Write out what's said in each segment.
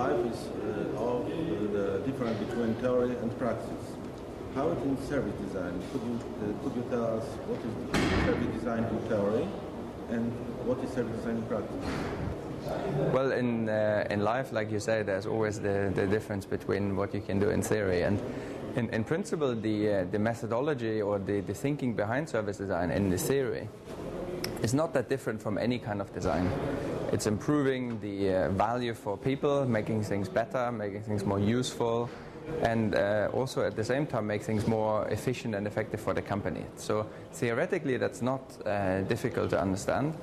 life is of the difference between theory and practice. How it in service design? Could you tell us what is service design in theory and what is service design in practice? Well, in life, like you say, there's always the difference between what you can do in theory and in principle, the methodology or the thinking behind service design in the theory is not that different from any kind of design. It's improving the value for people, making things better, making things more useful, and also at the same time make things more efficient and effective for the company. So theoretically, that's not difficult to understand.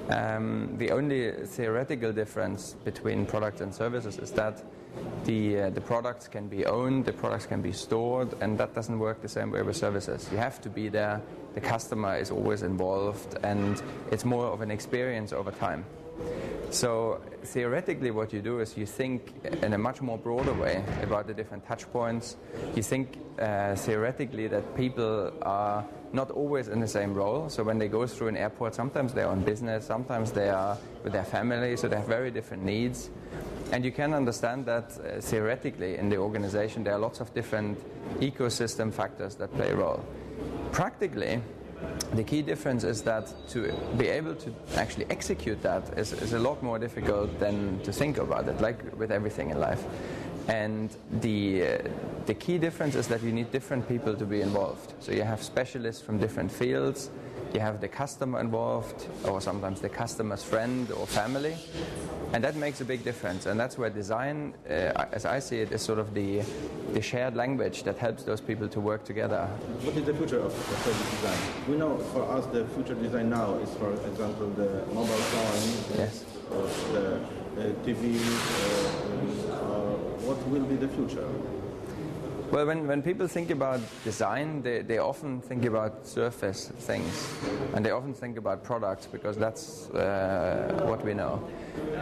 The only theoretical difference between products and services is that the products can be owned, the products can be stored, and that doesn't work the same way with services. You have to be there, the customer is always involved, and it's more of an experience over time. So theoretically what you do is you think in a much more broader way about the different touch points. You think theoretically that people are not always in the same role. So when they go through an airport, sometimes they're on business, sometimes they are with their family, so they have very different needs. And you can understand that theoretically in the organization there are lots of different ecosystem factors that play a role. Practically, the key difference is that to be able to actually execute that is a lot more difficult than to think about it, like with everything in life. And the key difference is that you need different people to be involved. So you have specialists from different fields, you have the customer involved, or sometimes the customer's friend or family, and that makes a big difference. And that's where design, as I see it, is sort of the shared language that helps those people to work together. What is the future of service design? We know for us the future design now is, for example, the mobile phone, yes, or the TV. What will be the future? Well, when people think about design, they often think about surface things, and they often think about products because that's what we know.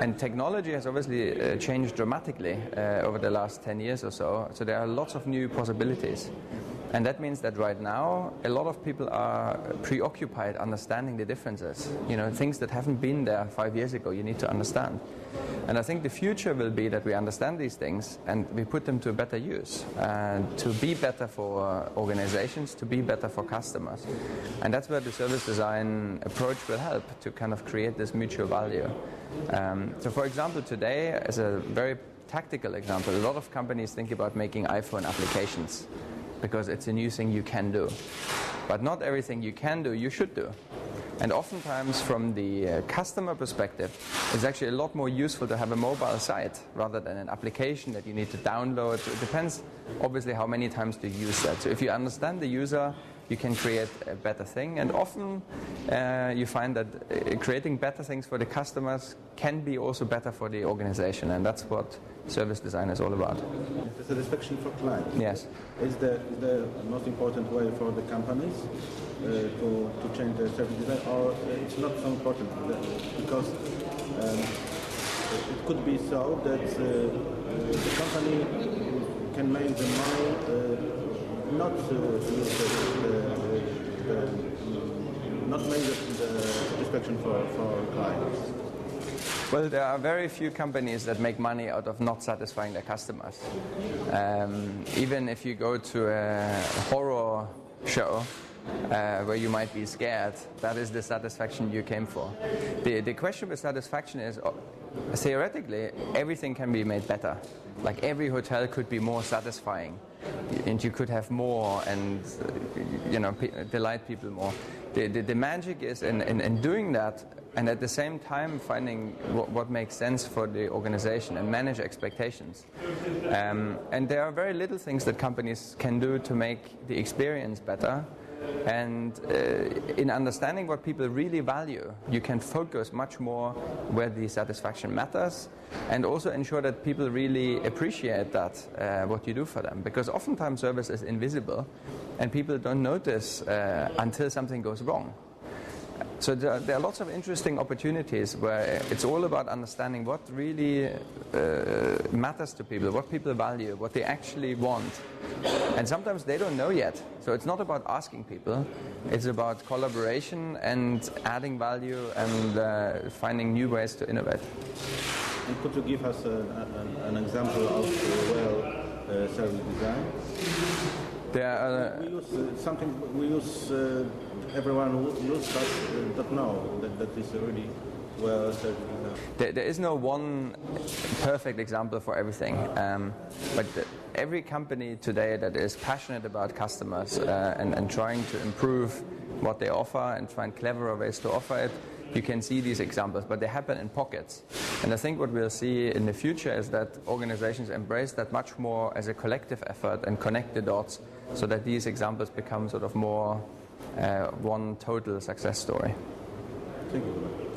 And technology has obviously changed dramatically over the last 10 years or so, so there are lots of new possibilities. And that means that right now, a lot of people are preoccupied understanding the differences. You know, things that haven't been there 5 years ago, you need to understand. And I think the future will be that we understand these things and we put them to better use, to be better for organizations, to be better for customers. And that's where the service design approach will help to kind of create this mutual value. So for example, today, as a very tactical example, a lot of companies think about making iPhone applications because it's a new thing you can do. But not everything you can do, you should do. And oftentimes from the customer perspective, it's actually a lot more useful to have a mobile site rather than an application that you need to download. So it depends, obviously, how many times to use that. So if you understand the user, you can create a better thing. And often you find that creating better things for the customers can be also better for the organization. And that's what service design is all about. The satisfaction for clients. Yes. Is the most important way for the companies to change their service design, or it's not so important because it could be so that the company can make the money not make the satisfaction for clients. Well, there are very few companies that make money out of not satisfying their customers. Even if you go to a horror show where you might be scared, that is the satisfaction you came for. The question with satisfaction is, theoretically, everything can be made better. Like every hotel could be more satisfying, and you could have more and delight people more. The magic is in doing that, and at the same time finding what makes sense for the organization and manage expectations. And there are very little things that companies can do to make the experience better. And in understanding what people really value, you can focus much more where the satisfaction matters, and also ensure that people really appreciate that, what you do for them. Because oftentimes service is invisible, and people don't notice until something goes wrong. So there are lots of interesting opportunities where it's all about understanding what really matters to people, what people value, what they actually want. And sometimes they don't know yet. So it's not about asking people. It's about collaboration and adding value and finding new ways to innovate. And could you give us an example of service design? We use something everyone use, but don't know that is really well service design. There is no one perfect example for everything, but every company today that is passionate about customers and trying to improve what they offer and find cleverer ways to offer it, you can see these examples, but they happen in pockets. And I think what we'll see in the future is that organizations embrace that much more as a collective effort and connect the dots so that these examples become sort of more one total success story. Thank you.